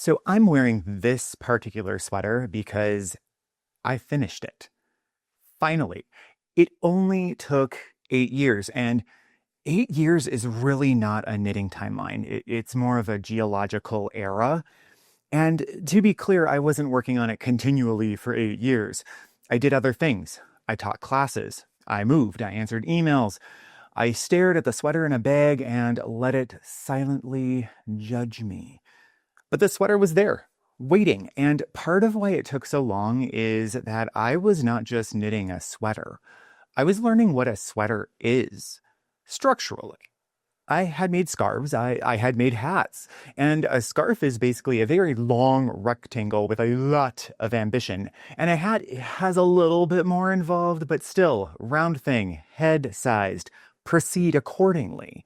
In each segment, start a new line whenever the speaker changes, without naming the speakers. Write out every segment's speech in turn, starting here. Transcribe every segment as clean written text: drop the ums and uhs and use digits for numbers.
So I'm wearing this particular sweater because I finished it. Finally. It only took 8 years, and 8 years is really not a knitting timeline. It's more of a geological era. And to be clear, I wasn't working on it continually for 8 years. I did other things. I taught classes. I moved. I answered emails. I stared at the sweater in a bag and let it silently judge me. But the sweater was there, waiting. And part of why it took so long is that I was not just knitting a sweater. I was learning what a sweater is, structurally. I had made scarves, I had made hats, and a scarf is basically a very long rectangle with a lot of ambition. And a hat has a little bit more involved, but still, round thing, head-sized, proceed accordingly.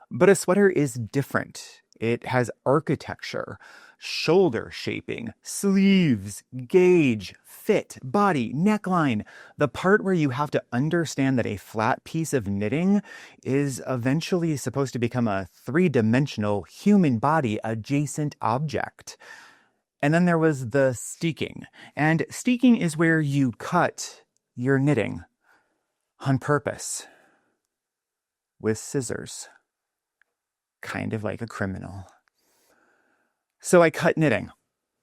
But a sweater is different. It has architecture, shoulder shaping, sleeves, gauge, fit, body, neckline. The part where you have to understand that a flat piece of knitting is eventually supposed to become a three-dimensional human body adjacent object. And then there was the steeking. And steeking is where you cut your knitting on purpose with scissors. Kind of like a criminal. So I cut knitting.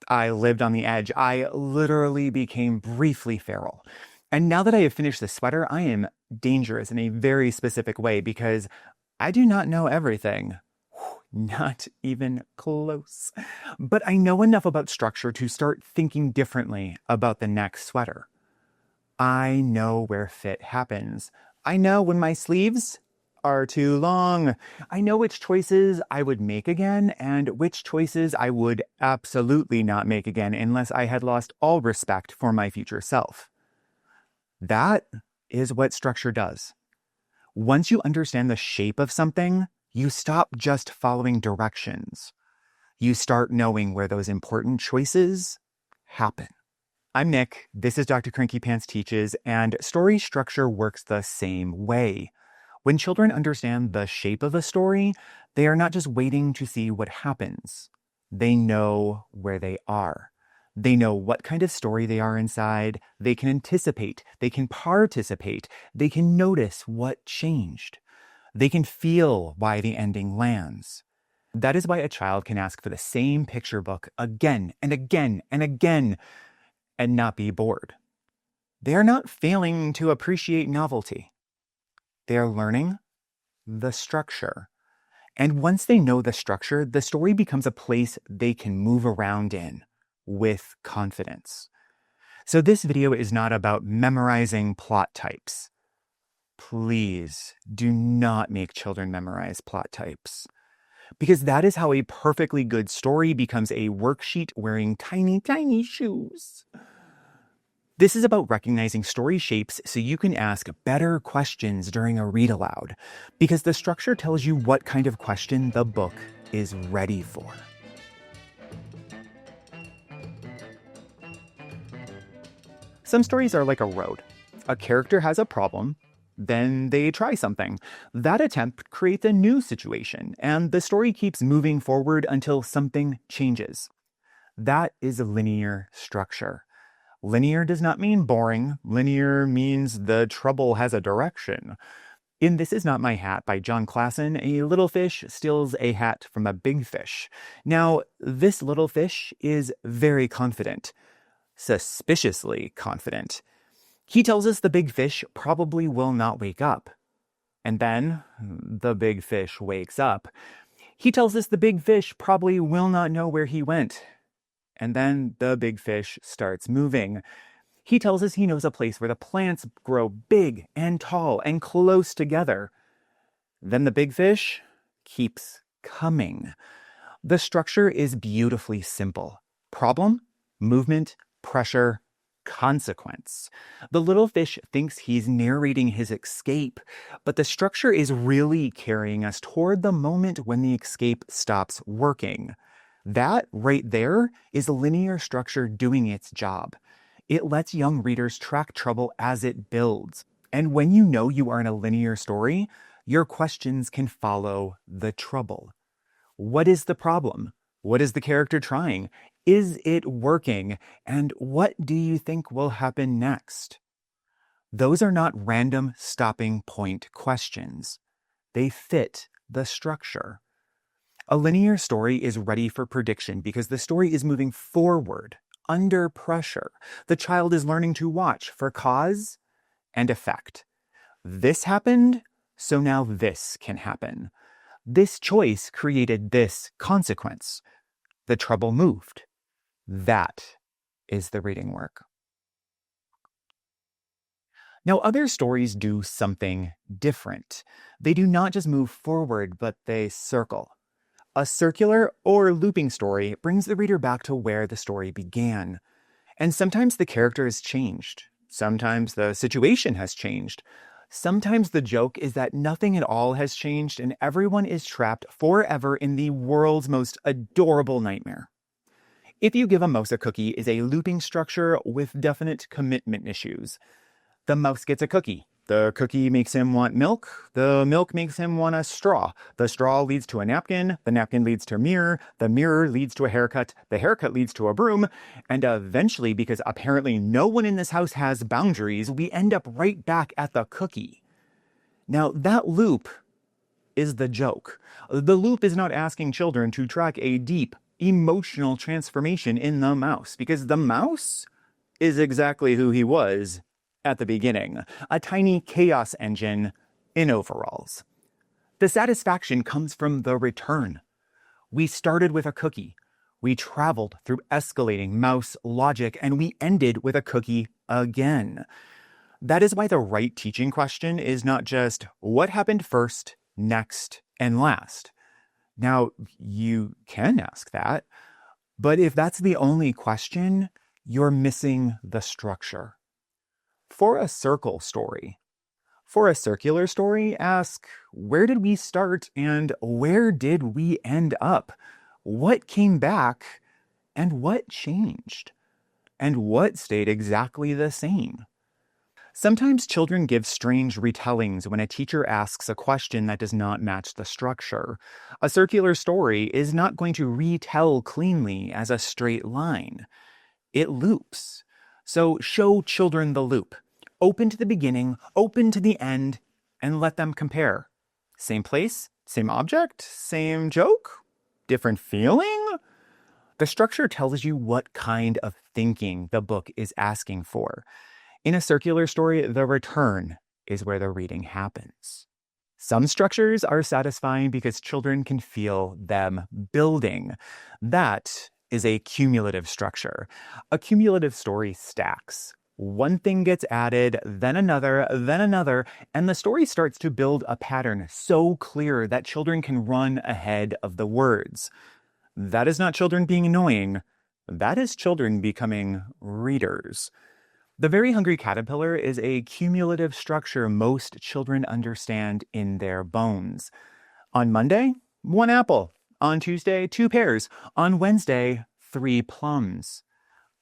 I lived on the edge. I literally became briefly feral. And now that I have finished the sweater, I am dangerous in a very specific way because I do not know everything. Not even close. But I know enough about structure to start thinking differently about the next sweater. I know where fit happens. I know when my sleeves are too long. I know which choices I would make again and which choices I would absolutely not make again unless I had lost all respect for my future self. That is what structure does. Once you understand the shape of something, you stop just following directions. You start knowing where those important choices happen. I'm Nick, this is Dr. Cranky Pants Teaches, and story structure works the same way. When children understand the shape of a story, they are not just waiting to see what happens. They know where they are. They know what kind of story they are inside. They can anticipate. They can participate. They can notice what changed. They can feel why the ending lands. That is why a child can ask for the same picture book again and again and again and not be bored. They are not failing to appreciate novelty. They are learning the structure. And once they know the structure, the story becomes a place they can move around in with confidence. So this video is not about memorizing plot types. Please do not make children memorize plot types, because that is how a perfectly good story becomes a worksheet wearing tiny, tiny shoes. This is about recognizing story shapes so you can ask better questions during a read aloud, because the structure tells you what kind of question the book is ready for. Some stories are like a road. A character has a problem, then they try something. That attempt creates a new situation, and the story keeps moving forward until something changes. That is a linear structure. Linear does not mean boring. Linear means the trouble has a direction. In This Is Not My Hat by Jon Klassen, a little fish steals a hat from a big fish. Now, this little fish is very confident. Suspiciously confident. He tells us the big fish probably will not wake up. And then, the big fish wakes up. He tells us the big fish probably will not know where he went. And then the big fish starts moving. He tells us he knows a place where the plants grow big and tall and close together. Then the big fish keeps coming. The structure is beautifully simple. Problem, movement, pressure, consequence. The little fish thinks he's narrating his escape, but the structure is really carrying us toward the moment when the escape stops working. That right there is a linear structure doing its job. It lets young readers track trouble as it builds. And when you know you are in a linear story, your questions can follow the trouble. What is the problem? What is the character trying? Is it working? And what do you think will happen next? Those are not random stopping point questions. They fit the structure. A linear story is ready for prediction because the story is moving forward under pressure. The child is learning to watch for cause and effect. This happened, so now this can happen. This choice created this consequence. The trouble moved. That is the reading work. Now, other stories do something different. They do not just move forward, but they circle. A circular or looping story brings the reader back to where the story began. And sometimes the character has changed. Sometimes the situation has changed. Sometimes the joke is that nothing at all has changed and everyone is trapped forever in the world's most adorable nightmare. If You Give a Mouse a Cookie is a looping structure with definite commitment issues. The mouse gets a cookie. The cookie makes him want milk. The milk makes him want a straw. The straw leads to a napkin. The napkin leads to a mirror. The mirror leads to a haircut. The haircut leads to a broom. And eventually, because apparently no one in this house has boundaries, we end up right back at the cookie. Now, that loop is the joke. The loop is not asking children to track a deep, emotional transformation in the mouse, because the mouse is exactly who he was at the beginning, a tiny chaos engine in overalls. The satisfaction comes from the return. We started with a cookie. We traveled through escalating mouse logic, and we ended with a cookie again. That is why the right teaching question is not just what happened first, next, and last. Now, you can ask that, but if that's the only question, you're missing the structure. For a circle story. For a circular story, ask, where did we start and where did we end up? What came back and what changed? And what stayed exactly the same? Sometimes children give strange retellings when a teacher asks a question that does not match the structure. A circular story is not going to retell cleanly as a straight line. It loops. So show children the loop. Open to the beginning, open to the end, and let them compare. Same place, same object, same joke, different feeling? The structure tells you what kind of thinking the book is asking for. In a circular story, the return is where the reading happens. Some structures are satisfying because children can feel them building. That is a cumulative structure. A cumulative story stacks. One thing gets added, then another, and the story starts to build a pattern so clear that children can run ahead of the words. That is not children being annoying. That is children becoming readers. The Very Hungry Caterpillar is a cumulative structure most children understand in their bones. On Monday, 1 apple. On Tuesday, 2 pears. On Wednesday, 3 plums.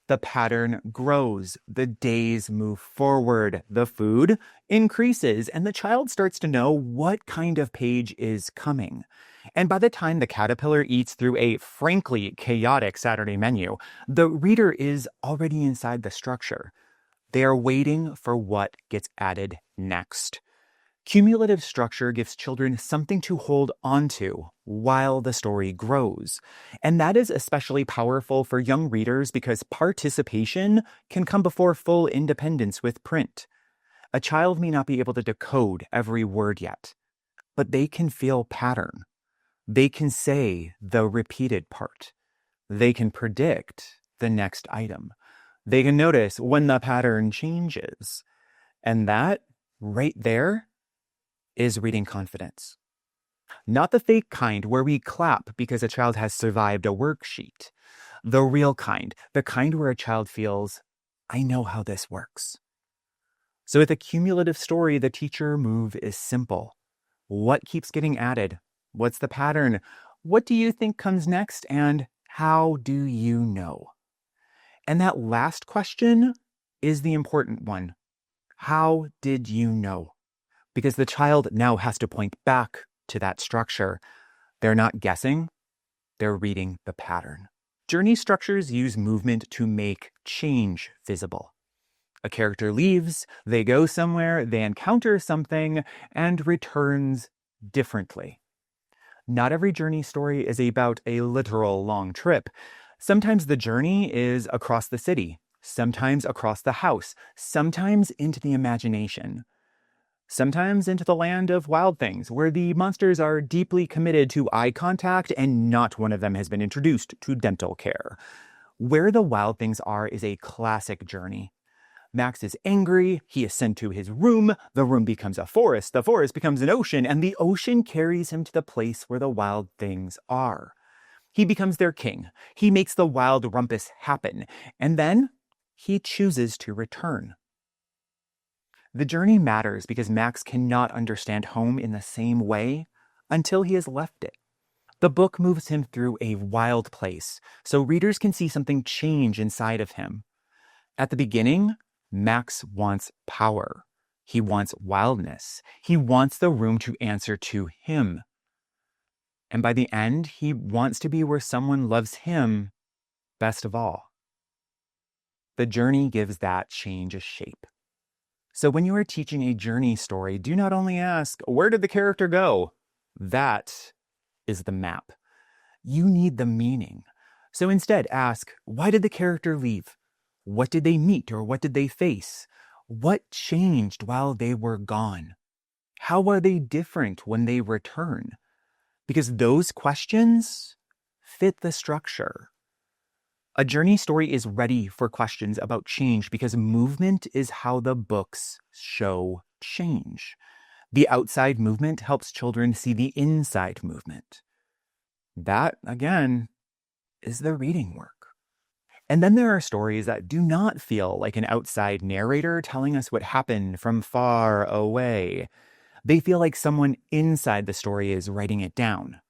The pattern grows. The days move forward. The food increases, and the child starts to know what kind of page is coming. And by the time the caterpillar eats through a frankly chaotic Saturday menu, the reader is already inside the structure. They are waiting for what gets added next. Cumulative structure gives children something to hold onto while the story grows. And that is especially powerful for young readers because participation can come before full independence with print. A child may not be able to decode every word yet, but they can feel pattern. They can say the repeated part. They can predict the next item. They can notice when the pattern changes. And that, right there, is reading confidence. Not the fake kind where we clap because a child has survived a worksheet. The real kind, the kind where a child feels, I know how this works. So with a cumulative story, the teacher move is simple. What keeps getting added? What's the pattern? What do you think comes next? And how do you know? And that last question is the important one. How did you know? Because the child now has to point back to that structure. They're not guessing, They're reading the pattern. Journey structures use movement to make change visible. A character leaves, they go somewhere, they encounter something, and returns differently. Not every journey story is about a literal long trip. Sometimes the journey is across the city, sometimes across the house, sometimes into the imagination. Sometimes into the land of wild things, where the monsters are deeply committed to eye contact and not one of them has been introduced to dental care. Where the wild things are is a classic journey. Max is angry, he is sent to his room, the room becomes a forest, the forest becomes an ocean, and the ocean carries him to the place where the wild things are. He becomes their king, he makes the wild rumpus happen, and then he chooses to return. The journey matters because Max cannot understand home in the same way until he has left it. The book moves him through a wild place, so readers can see something change inside of him. At the beginning, Max wants power. He wants wildness. He wants the room to answer to him. And by the end, he wants to be where someone loves him best of all. The journey gives that change a shape. So when you are teaching a journey story, do not only ask, where did the character go? That is the map. You need the meaning. So instead ask, why did the character leave? What did they meet or what did they face? What changed while they were gone? How are they different when they return? Because those questions fit the structure. A journey story is ready for questions about change because movement is how the books show change. The outside movement helps children see the inside movement. That, again, is the reading work. And then there are stories that do not feel like an outside narrator telling us what happened from far away. They feel like someone inside the story is writing it down.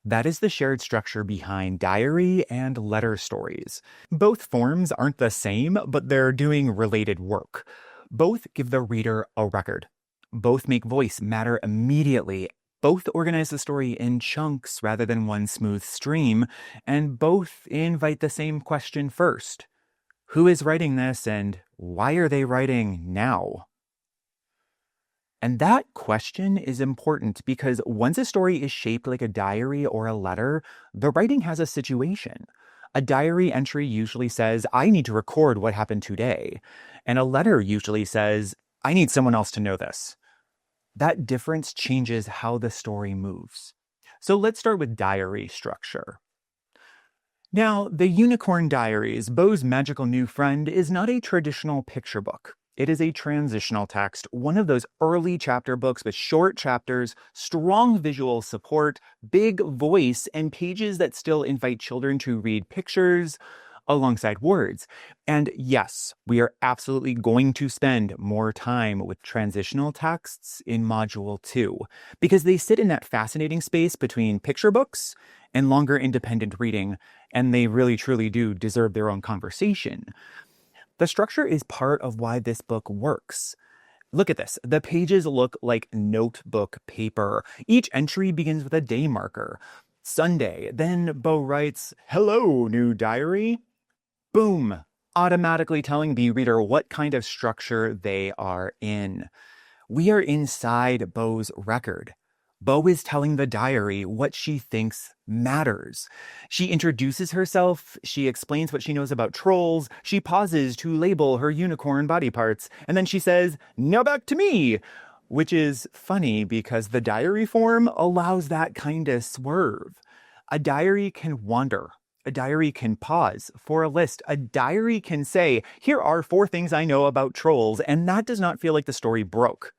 That is the shared structure behind diary and letter stories. Both forms aren't the same, but they're doing related work. Both give the reader a record. Both make voice matter immediately. Both organize the story in chunks rather than one smooth stream, and both invite the same question first. Who is writing this, and why are they writing now? And that question is important because once a story is shaped like a diary or a letter, the writing has a situation. A diary entry usually says, I need to record what happened today. And a letter usually says, I need someone else to know this. That difference changes how the story moves. So let's start with diary structure. Now, The Unicorn Diaries, Bo's Magical New Friend, is not a traditional picture book. It is a transitional text, one of those early chapter books with short chapters, strong visual support, big voice, and pages that still invite children to read pictures alongside words. And yes, we are absolutely going to spend more time with transitional texts in Module 2, because they sit in that fascinating space between picture books and longer independent reading, and they really truly do deserve their own conversation. The structure is part of why this book works. Look at this. The pages look like notebook paper. Each entry begins with a day marker. Sunday. Then Bo writes, "Hello, new diary." Boom. Automatically telling the reader what kind of structure they are in. We are inside Bo's record. Bo is telling the diary what she thinks matters. She introduces herself, she explains what she knows about trolls, she pauses to label her unicorn body parts, and then she says, "Now back to me," which is funny because the diary form allows that kind of swerve. A diary can wander. A diary can pause for a list. A diary can say, here are 4 things I know about trolls, and that does not feel like the story broke.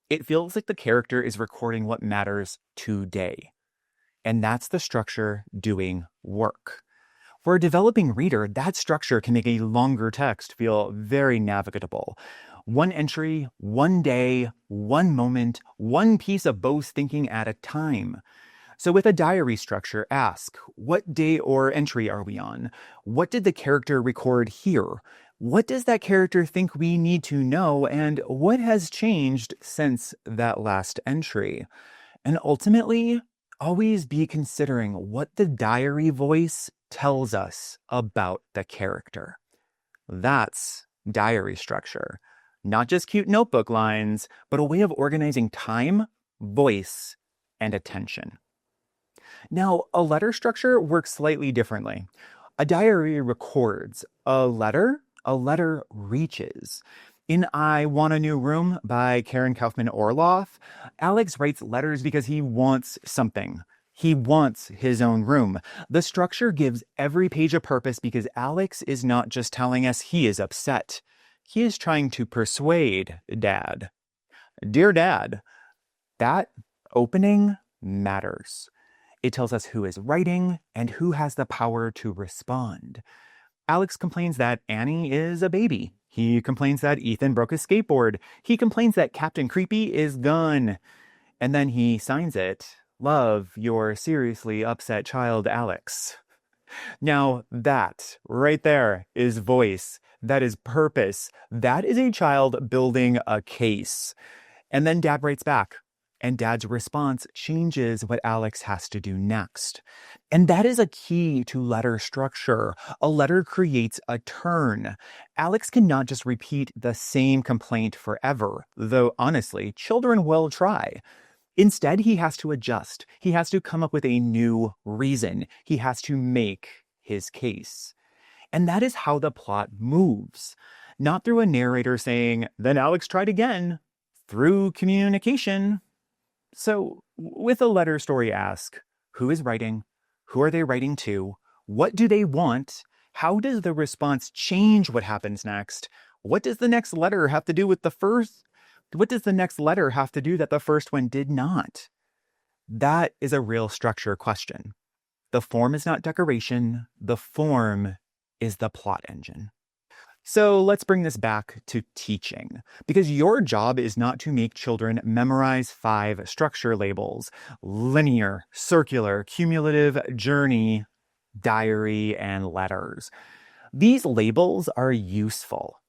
It feels like the character is recording what matters today. And that's the structure doing work. For a developing reader, that structure can make a longer text feel very navigable. One entry, one day, one moment, one piece of Bo's thinking at a time. So with a diary structure, ask, what day or entry are we on? What did the character record here? What does that character think we need to know, and what has changed since that last entry? And ultimately, always be considering what the diary voice tells us about the character. That's diary structure. Not just cute notebook lines, but a way of organizing time, voice, and attention. Now, a letter structure works slightly differently. A diary records. A letter reaches. In I Want a New Room by Karen Kaufman Orloff, Alex writes letters because he wants something. He wants his own room. The structure gives every page a purpose because Alex is not just telling us he is upset. He is trying to persuade Dad. Dear Dad, that opening matters. It tells us who is writing and who has the power to respond. Alex complains that Annie is a baby. He complains that Ethan broke his skateboard. He complains that Captain Creepy is gone. And then he signs it, "Love, your seriously upset child, Alex." Now, that right there is voice. That is purpose. That is a child building a case. And then Dad writes back. And Dad's response changes what Alex has to do next. And that is a key to letter structure. A letter creates a turn. Alex cannot just repeat the same complaint forever, though honestly, children will try. Instead, he has to adjust. He has to come up with a new reason. He has to make his case. And that is how the plot moves. Not through a narrator saying, "Then Alex tried again," through communication. So, with a letter story, ask, who is writing? Who are they writing to? What do they want? How does the response change what happens next? What does the next letter have to do with the first? What does the next letter have to do that the first one did not? That is a real structure question. The form is not decoration. The form is the plot engine. So let's bring this back to teaching, because your job is not to make children memorize 5 structure labels: linear, circular, cumulative, journey, diary, and letters. These labels are useful,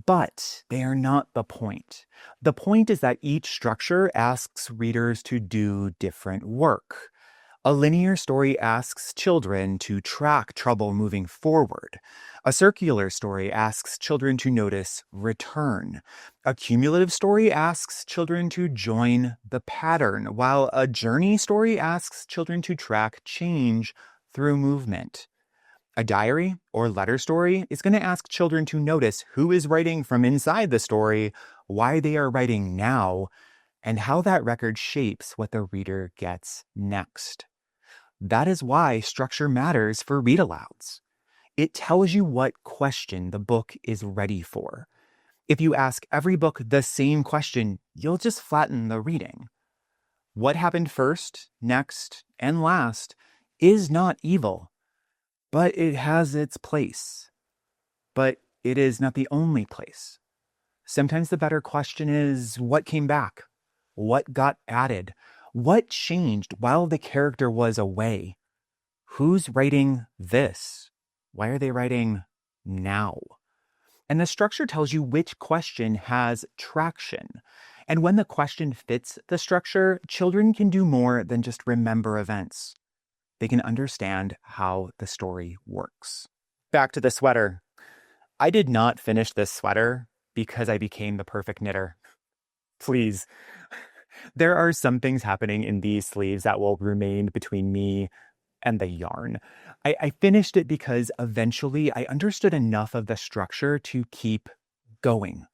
but they are not the point. The point is that each structure asks readers to do different work. A linear story asks children to track trouble moving forward. A circular story asks children to notice return. A cumulative story asks children to join the pattern, while a journey story asks children to track change through movement. A diary or letter story is going to ask children to notice who is writing from inside the story, why they are writing now, and how that record shapes what the reader gets next. That is why structure matters for read-alouds. It tells you what question the book is ready for. If you ask every book the same question, you'll just flatten the reading. What happened first, next, and last is not evil, but it has its place. But it is not the only place. Sometimes the better question is, what came back? What got added? What changed while the character was away? Who's writing this? Why are they writing now? And the structure tells you which question has traction. And when the question fits the structure, children can do more than just remember events. They can understand how the story works. Back to the sweater. I did not finish this sweater because I became the perfect knitter. Please. There are some things happening in these sleeves that will remain between me and the yarn. I finished it because eventually I understood enough of the structure to keep going.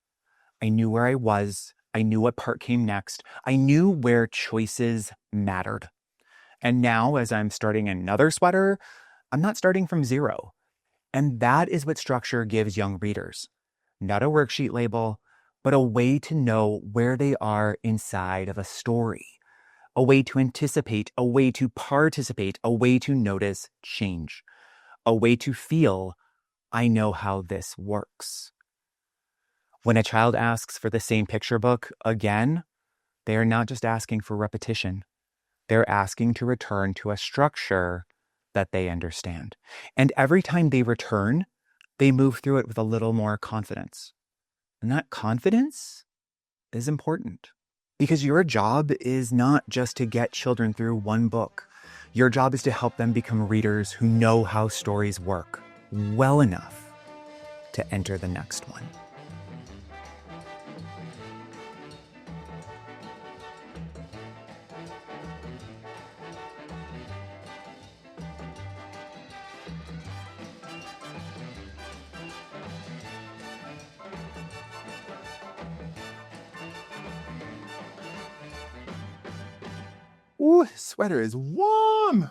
I knew where I was. I knew what part came next. I knew where choices mattered. And now, as I'm starting another sweater, I'm not starting from zero. And that is what structure gives young readers. Not a worksheet label, but a way to know where they are inside of a story. A way to anticipate, a way to participate, a way to notice change. A way to feel, I know how this works. When a child asks for the same picture book again, they are not just asking for repetition. They're asking to return to a structure that they understand. And every time they return, they move through it with a little more confidence. And that confidence is important. Because your job is not just to get children through one book. Your job is to help them become readers who know how stories work well enough to enter the next one.
Ooh, this sweater is warm.